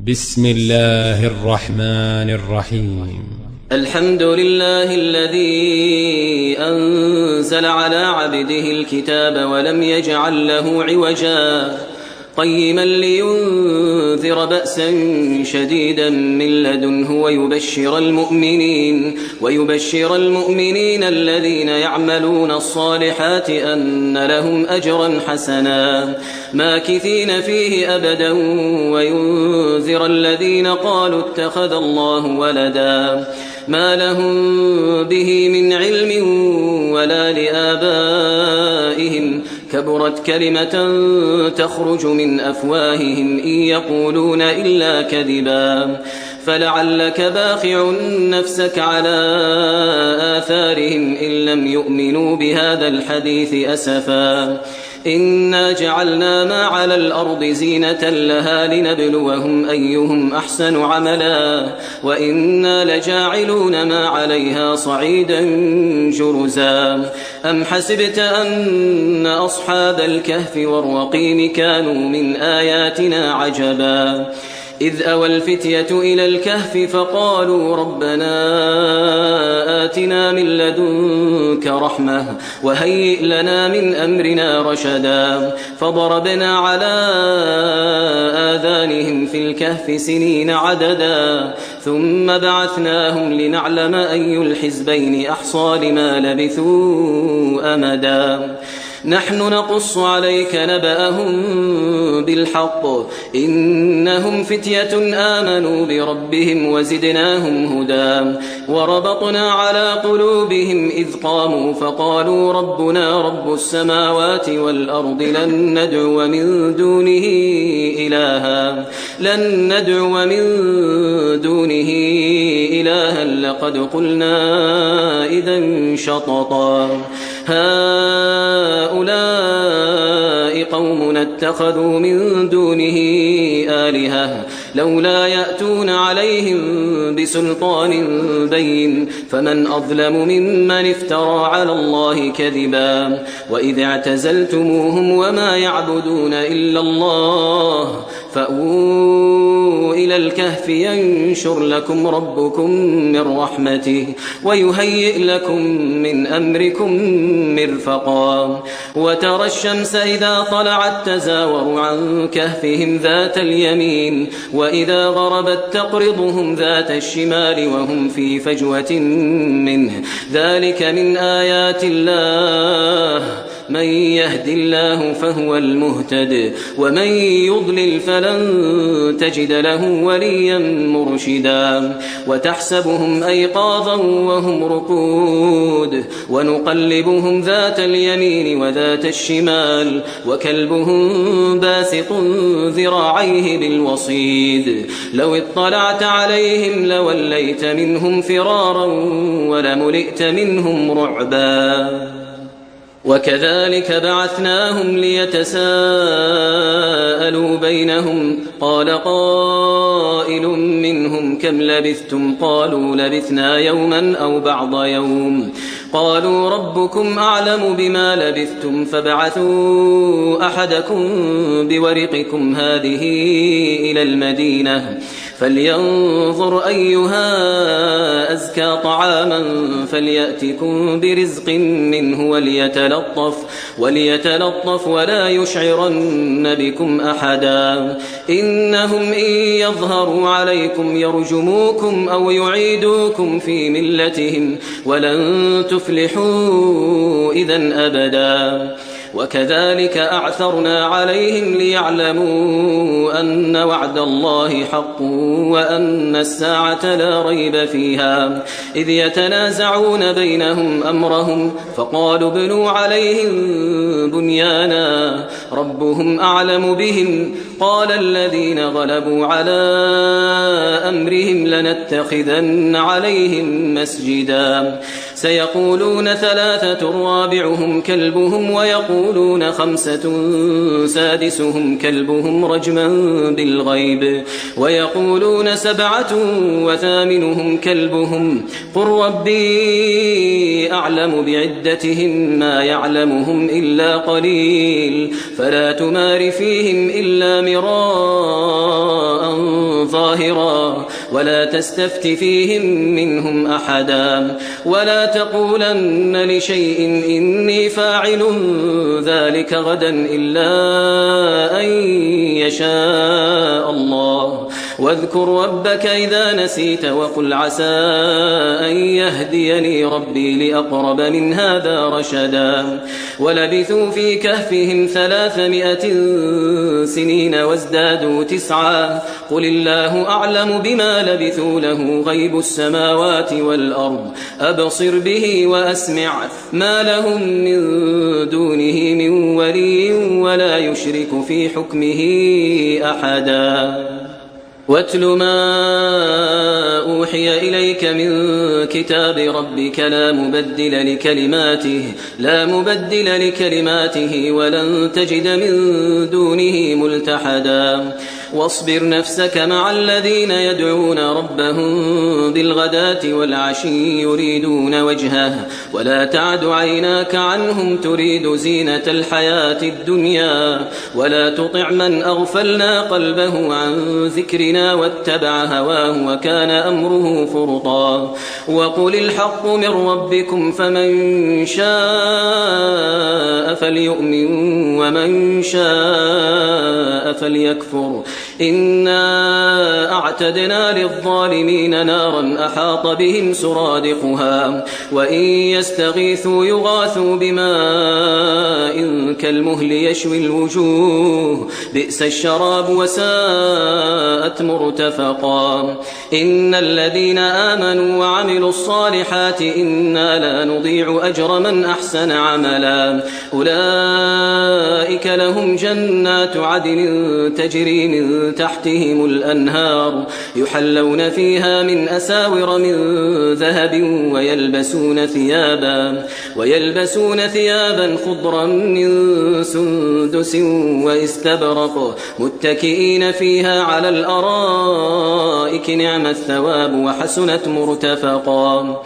بسم الله الرحمن الرحيم. الحمد لله الذي أنزل على عبده الكتاب ولم يجعل له عوجا قيما لينذر بأسا شديدا من لدنه ويبشر المؤمنين الذين يعملون الصالحات أن لهم أجرا حسنا ماكثين فيه أبدا وينذر الذين قالوا اتخذ الله ولدا ما لهم به من علم ولا لآبائهم كبرت كلمة تخرج من أفواههم إن يقولون إلا كذبا فلعلك باخع نفسك على آثارهم إن لم يؤمنوا بهذا الحديث أسفا إنا جعلنا ما على الأرض زينة لها لنبلوهم أيهم أحسن عملا وإنا لجاعلون ما عليها صعيدا جرزا أم حسبت أن أصحاب الكهف والرقيم كانوا من آياتنا عجبا إذ أوى الفتية إلى الكهف فقالوا ربنا آتنا من لدنك رحمة وهيئ لنا من أمرنا رشدا فضربنا على آذانهم في الكهف سنين عددا ثم بعثناهم لنعلم أي الحزبين أحصى لما لبثوا أمدا نحن نقص عليك نبأهم بالحق إنهم فتية آمنوا بربهم وزدناهم هدى وربطنا على قلوبهم إذ قاموا فقالوا ربنا رب السماوات والأرض لن ندعو من دونه إلها لقد قلنا إذا شططا هؤلاء قومنا اتخذوا من دونه آلهة لولا يأتون عليهم بسلطان بين فمن أظلم ممن افترى على الله كذبا وإذ اعتزلتموهم وما يعبدون إلا الله فأووا إلى الكهف ينشر لكم ربكم من رحمته ويهيئ لكم من أمركم مرفقا وترى الشمس إذا طلعت تزاور عن كهفهم ذات اليمين وإذا غربت تقرضهم ذات الشمال وهم في فجوة منه ذلك من آيات الله من يهد الله فهو المهتد ومن يضلل فلن تجد له وليا مرشدا وتحسبهم أيقاظا وهم رقود ونقلبهم ذات اليمين وذات الشمال وكلبهم باسط ذراعيه بالوصيد لو اطلعت عليهم لوليت منهم فرارا ولملئت منهم رعبا وكذلك بعثناهم ليتساءلوا بينهم قال قائل منهم كم لبثتم قالوا لبثنا يوما أو بعض يوم قالوا ربكم أعلم بما لبثتم فابعثوا أحدكم بورقكم هذه إلى المدينة فلينظر أيها أزكى طعاما فليأتكم برزق منه وليتلطف ولا يشعرن بكم أحدا إنهم إن يظهروا عليكم يرجموكم أو يعيدوكم في ملتهم ولن تفلحوا إذن أبدا وكذلك أعثرنا عليهم ليعلموا أن وعد الله حق وأن الساعة لا ريب فيها إذ يتنازعون بينهم أمرهم فقالوا ابنوا عليهم بنيانا ربهم أعلم بهم قال الذين غلبوا على أمرهم لنتخذن عليهم مسجدا سيقولون ثلاثة رابعهم كلبهم ويقولون خمسة سادسهم كلبهم رجما بالغيب ويقولون سبعة وثامنهم كلبهم قل ربي أعلم بعدتهم ما يعلمهم إلا قليل فلا تمار فيهم إلا مراء ظاهرا ولا تستفت فيهم منهم أحدا ولا تقولن لشيء إني فاعل ذلك غدا إلا أن يشاء الله واذكر ربك إذا نسيت وقل عسى أن يهديني ربي لأقرب من هذا رشدا ولبثوا في كهفهم 300 سنين وازدادوا 9 قل الله أعلم بما لبثوا له غيب السماوات والأرض أبصر به وأسمع ما لهم من دونه من ولي ولا يشرك في حكمه أحدا واتل ما أوحي إليك من كتاب ربك لا مبدل لكلماته ولن تجد من دونه ملتحدا واصبر نفسك مع الذين يدعون ربهم بالغداة والعشي يريدون وجهه ولا تعد عيناك عنهم تريد زينة الحياة الدنيا ولا تطع من أغفلنا قلبه عن ذكرنا واتبع هواه وكان أمره فرطا وقل الحق من ربكم فمن شاء فليؤمن ومن شاء فليكفر إنا أعتدنا للظالمين نارا أحاط بهم سرادقها وإن يستغيثوا يغاثوا بماء كالمهل يشوي الوجوه بئس الشراب وساءت مرتفقا إن الذين آمنوا وعملوا الصالحات إنا لا نضيع أجر من أحسن عملا أولئك لهم جنات عدن تجري من تحتهم الأنهار يحلون فيها من أساور من ذهب ويلبسون ثيابا خضرا من سندس واستبرق متكئين فيها على الأرائك نعم الثواب وحسنت مرتفقا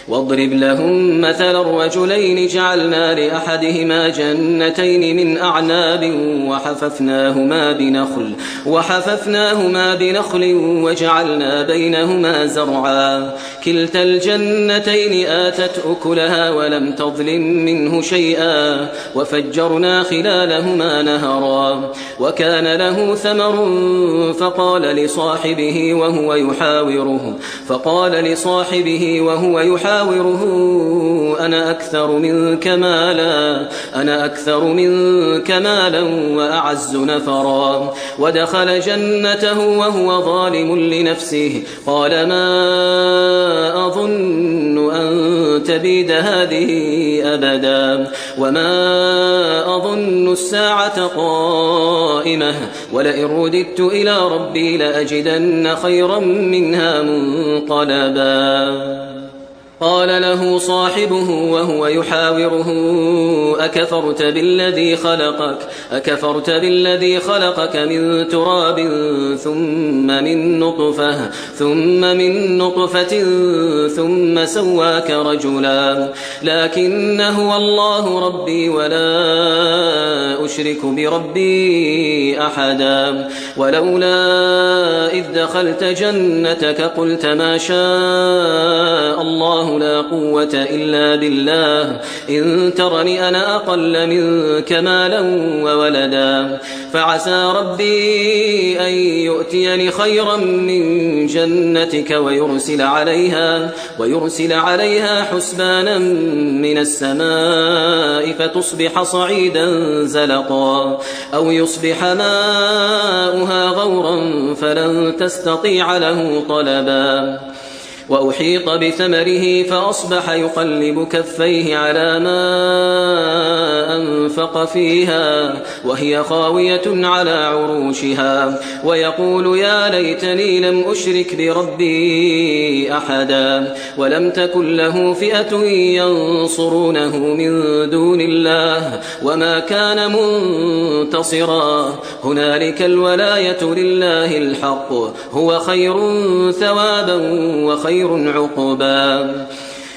واضرب لهم مثل الرجلين جعلنا لأحدهما جنتين من أعناب وحففناهما بنخل وجعلنا بينهما زرعا كلتا الجنتين آتت أكلها ولم تظلم منه شيئا وفجرنا خلالهما نهرا وكان له ثمر فقال لصاحبه وهو يحاوره أنا أكثر منك مالا وأعز نفرا ودخل جنته وهو ظالم لنفسه قال ما أظن أن تبيد هذه أبدا وما أظن الساعة قائمة ولئن رددت إلى ربي لأجدن خيرا منها منقلبا قال له صاحبه وهو يحاوره أكفرت بالذي خلقك من تراب ثم من نطفة ثم سواك رجلا لكن هو الله ربي ولا أشرك بربي أحدا ولولا إذ دخلت جنتك قلت ما شاء الله لا قوة إلا بالله إن ترني أنا أقل منك مالا وولدا فعسى ربي أن يؤتيني خيرا من جنتك ويرسل عليها حسبانا من السماء فتصبح صعيدا زلقا أو يصبح ماؤها غورا فلن تستطيع له طلبا وأحيط بثمره فأصبح يقلب كفيه على ما أنفق فيها وهي خاوية على عروشها ويقول يا ليتني لم أشرك بربي أحدا ولم تكن له فئة ينصرونه من دون الله وما كان منتصرا هنالك الولاية لله الحق هو خير ثوابا وخير عقبا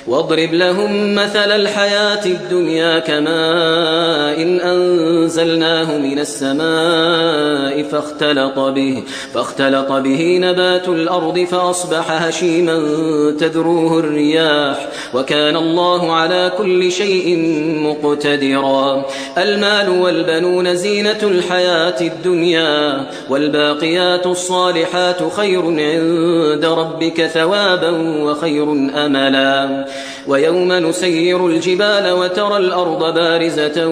واضرب لهم مثل الحياة الدنيا كماء إن أنزلناه من السماء فاختلط به نبات الأرض فأصبح هشيما تذروه الرياح وكان الله على كل شيء مقتدرا. المال والبنون زينة الحياة الدنيا والباقيات الصالحات خير عند ربك ثوابا وخير أملا. ويوم نسير الجبال وترى الأرض بارزة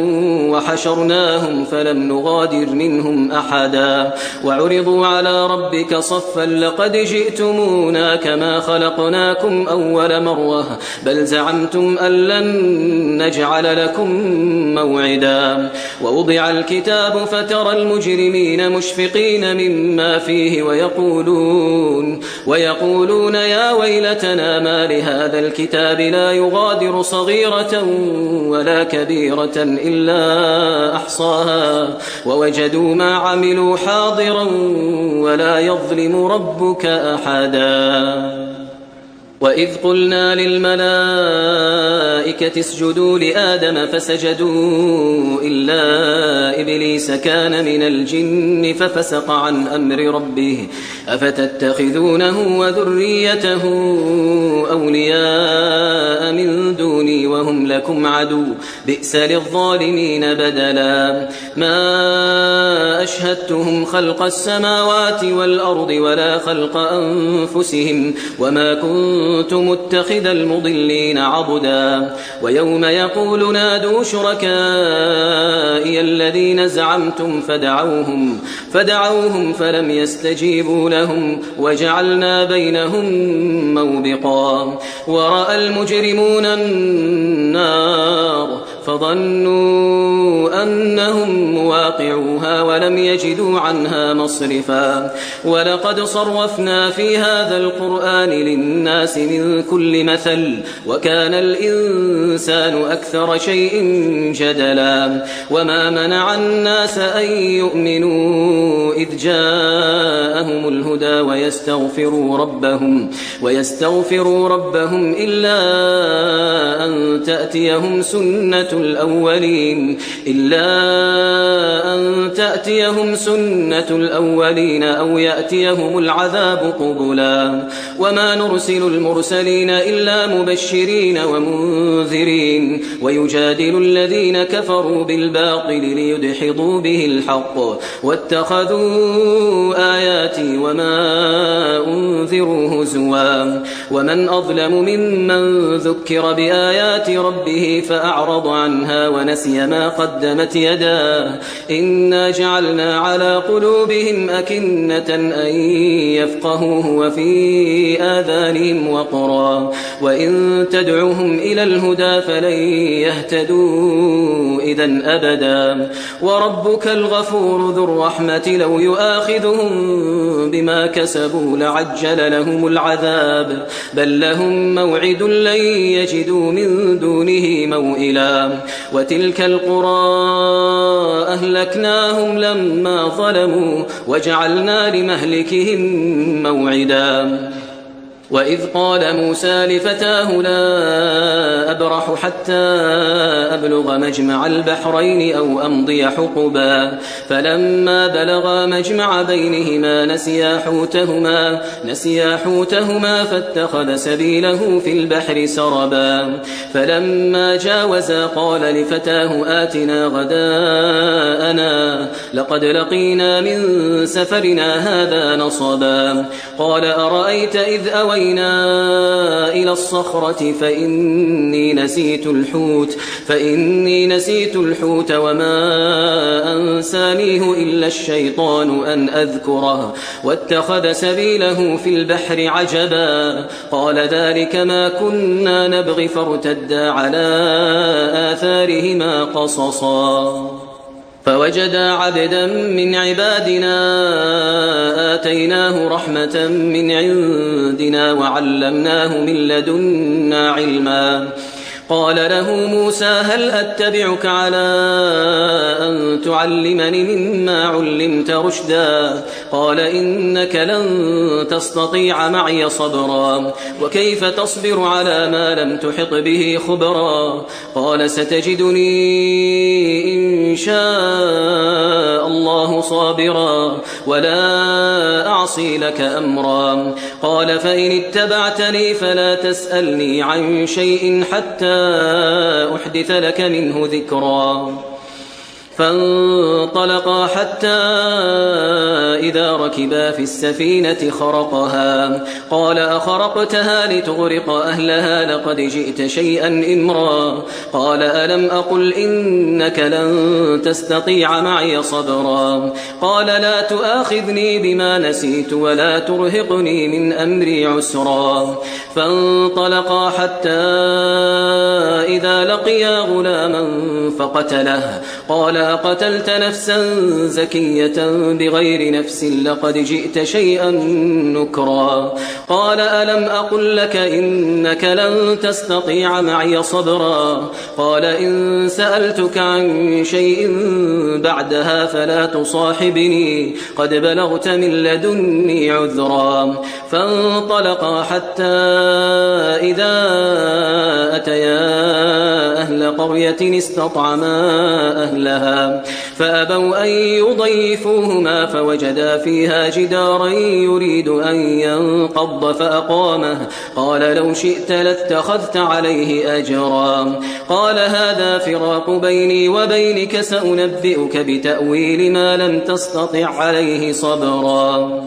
وحشرناهم فلم نغادر منهم أحدا وعرضوا على ربك صفا لقد جئتمونا كما خلقناكم أول مرة بل زعمتم أن لن نجعل لكم موعدا. ووضع الكتاب فترى المجرمين مشفقين مما فيه ويقولون يا ويلتنا ما لهذا الكتاب لا يغادر صغيرة ولا كبيرة إلا أحصاها ووجدوا ما عملوا حاضرا ولا يظلم ربك أحدا. وإذ قلنا للملائكة اسجدوا لآدم فسجدوا إلا إبليس كان من الجن ففسق عن أمر ربه أفتتخذونه وذريته أولياء من دوني وهم لكم عدو بئس للظالمين بدلا. ما أشهدتهم خلق السماوات والأرض ولا خلق أنفسهم وما كنت متخذ المضلين عضدا. ويوم يقول نادوا شركائي الذين زعمتم فدعوهم فلم يستجيبوا لهم وجعلنا بينهم موبقا. ورأى المجرمون النار فظنوا أنهم مواقعوها ولم يجدوا عنها مصرفا. ولقد صرفنا في هذا القرآن للناس من كل مثل وكان الإنسان أكثر شيء جدلا. وما منع الناس أن يؤمنوا إذ جاءهم الهدى ويستغفروا ربهم إلا أن تأتيهم سنة الأولين أو يأتيهم العذاب قبلا. وما نرسل المرسلين إلا مبشرين ومنذرين ويجادل الذين كفروا بالباطل ليدحضوا به الحق واتخذوا آياتي وما أنذروا هزوا. ومن أظلم ممن ذكر بآيات ربه فأعرض عنها ونسي ما قدمت يداه إنا جعلنا على قلوبهم أكنة أن يفقهوه وفي آذانهم وقرا وإن تدعوهم إلى الهدى فلن يهتدوا إذن أبدا. وربك الغفور ذو الرحمة لو يؤاخذهم بما كسبوا لعجل لهم العذاب بل لهم موعد لن يجدوا من دونه موئلا. وتلك القرى أهلكناهم لما ظلموا وجعلنا لمهلكهم موعدا. وإذ قال موسى لفتاه لا أبرح حتى أبلغ مجمع البحرين أو أمضي حقبا فلما بلغا مجمع بينهما نسيا حوتهما فاتخذ سبيله في البحر سربا. فلما جاوزا قال لفتاه آتنا غداءنا لقد لقينا من سفرنا هذا نصبا. قال أرأيت إذ أوينا إلى الصخرة فإني نسيت الحوت وما أنسانيه إلا الشيطان أن أذكره واتخذ سبيله في البحر عجبا. قال ذلك ما كنا نبغي فارتدا على آثارهما قصصا. فوجدا عبدا من عبادنا آتيناه رحمة من عندنا وعلمناه من لدنا علما. قال له موسى هل أتبعك على أن تعلمني مما علمت رشدا قال إنك لن تستطيع معي صبرا وكيف تصبر على ما لم تحط به خبرا قال ستجدني إن شاء الله صابرا ولا أعصي لك أمرا قال فإن اتبعتني فلا تسألني عن شيء حتى أحدث لك منه ذكرا فانطلقا حتى إذا ركبا في السفينة خرقها قال أخرقتها لتغرق أهلها لقد جئت شيئا إمرا قال ألم أقل إنك لن تستطيع معي صبرا قال لا تؤاخذني بما نسيت ولا ترهقني من أمري عسرا فانطلقا حتى إذا لقيا غلاما فقتله قال أقتلت نفسا زكية بغير نفس لقد جئت شيئا نكرا قال ألم أقل لك إنك لن تستطيع معي صبرا قال إن سألتك عن شيء بعدها فلا تصاحبني قد بلغت من لدني عذرا فانطلقا حتى إذا أتيا أهل قرية استطعما أهلها فأبوا أن يضيفوهما فوجدا فيها جدارا يريد أن ينقض فأقامه قال لو شئت لاتخذت عليه أجرا قال هذا فراق بيني وبينك سأنبئك بتأويل ما لم تستطع عليه صبرا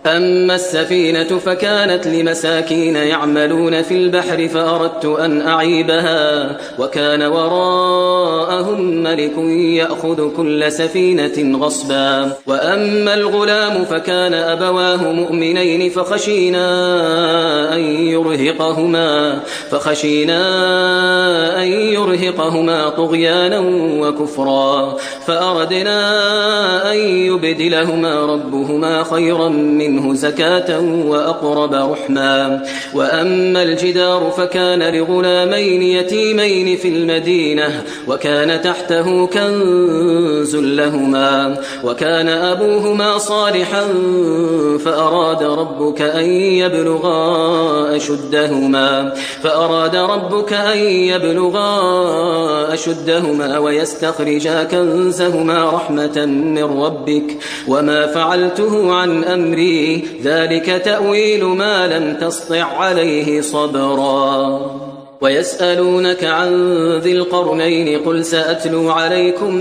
أما السفينة فكانت لمساكين يعملون في البحر فأردت أن أعيبها وكان وراءهم ملك يأخذ كل سفينة غصبا وأما الغلام فكان أبواه مؤمنين فخشينا أن يرهقهما طغيانا وكفرا فأردنا أن يبدلهما ربهما خيرا منه زكاة وأقرب رحما وأما الجدار فكان لغلامين يتيمين في المدينة وكان تحته كنز لهما وكان أبوهما صالحا فأراد ربك أن يبلغا أشدهما ويستخرجا كنزهما رحمة من ربك وما فعلته عن أمري ذلك تأويل ما لم تسطع عليه صبرا ويسألونك عن ذي القرنين قل سأتلو عليكم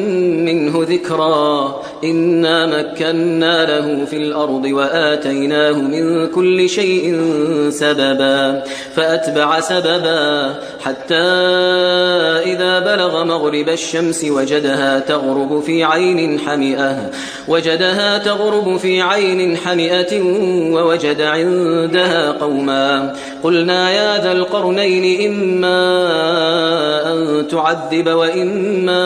منه ذكرا إنا مكنا له في الأرض وآتيناه من كل شيء سببا فأتبع سببا حتى إذا بلغ مغرب الشمس وجدها تغرب في عين حمئة ووجد عندها قوما قلنا يا ذا القرنين إما أن تعذب وإما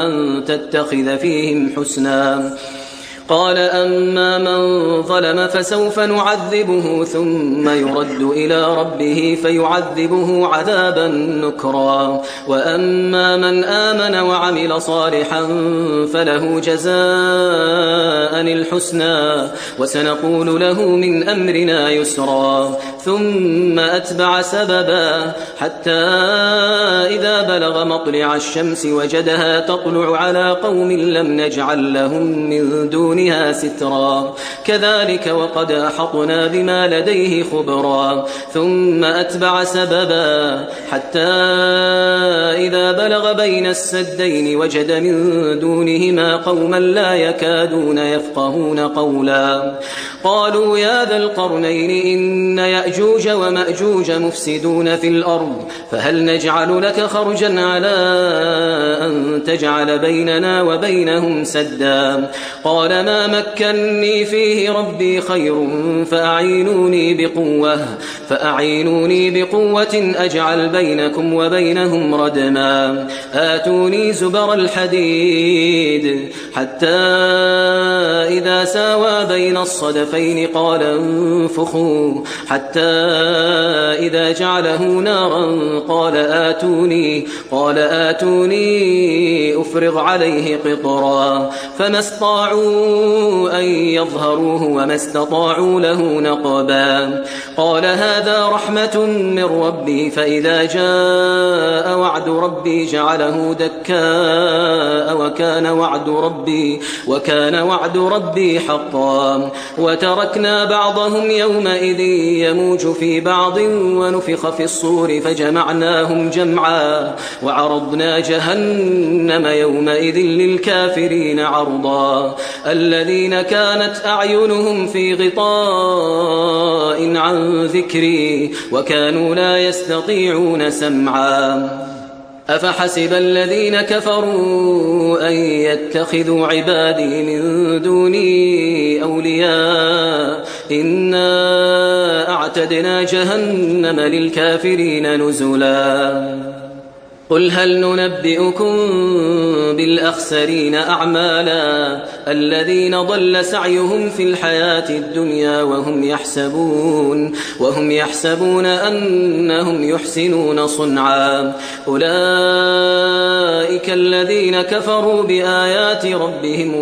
أن تتخذ فيهم حسنا قال أما من ظلم فسوف نعذبه ثم يرد إلى ربه فيعذبه عذابا نكرا وأما من آمن وعمل صالحا فله جزاء الحسنى وسنقول له من أمرنا يسرا ثم أتبع سببا حتى إذا بلغ مطلع الشمس وجدها تطلع على قوم لم نجعل لهم من دونها سترا كذلك وقد أحطنا بما لديه خبرا ثم أتبع سببا حتى إذا بلغ بين السدين وجد من دونهما قوما لا يكادون يفقهون قولا قالوا يا ذا القرنين إن يأجوج ومأجوج مفسدون في الأرض فهل نجعل لك خرجا على أن تجعل بيننا وبينهم سدا قال ما مكني فيه ربي خير فأعينوني بقوة أجعل بينكم وبينهم ردما آتوني زبر الحديد حتى إذا ساوى بين الصدفين قال انفخوا حتى حتى إذا جعله نارا قال آتوني أفرغ عليه قطرا فما استطاعوا أن يظهروه وما استطاعوا له نقبا قال هذا رحمة من ربي فإذا جاء وعد ربي جعله دكاء وكان وعد ربي حقا وتركنا بعضهم يومئذ يموج في بعض ونفخ في الصور فجمعناهم جمعا وعرضنا جهنم يومئذ للكافرين عرضا الذين كانت أعينهم في غطاء عن ذكري وكانوا لا يستطيعون سمعا أفحسب الذين كفروا أن يتخذوا عبادي من دوني أولياء إنا أعتدنا جهنم للكافرين نزلا قل هل ننبئكم بالأخسرين أعمالا الذين ضل سعيهم في الحياة الدنيا وهم يحسبون أنهم يحسنون صنعا أولئك الذين كفروا بآيات ربهم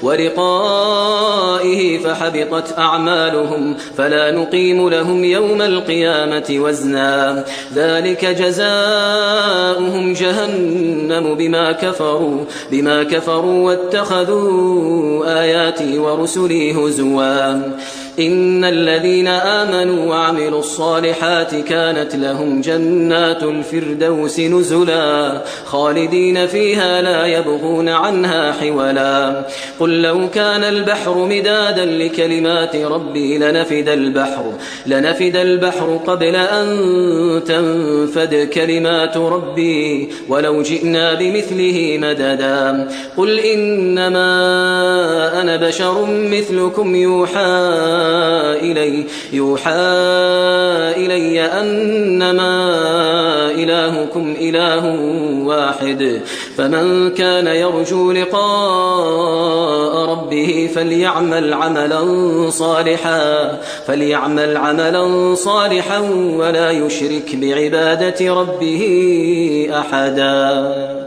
ولقائه فحبطت أعمالهم فلا نقيم لهم يوم القيامة وزنا ذلك جزاؤهم جهنم بما كفروا واتخذوا آياتي ورسلي هزوا إن الذين آمنوا وعملوا الصالحات كانت لهم جنات الفردوس نزلا خالدين فيها لا يبغون عنها حولا قل لو كان البحر مدادا لكلمات ربي لنفد البحر قبل أن تنفد كلمات ربي ولو جئنا بمثله مددا قل إنما أنا بشر مثلكم يوحى إلي أنما إلهكم إله واحد فمن كان يرجو لقاء ربه فليعمل عملا صالحا ولا يشرك بعبادة ربه أحدا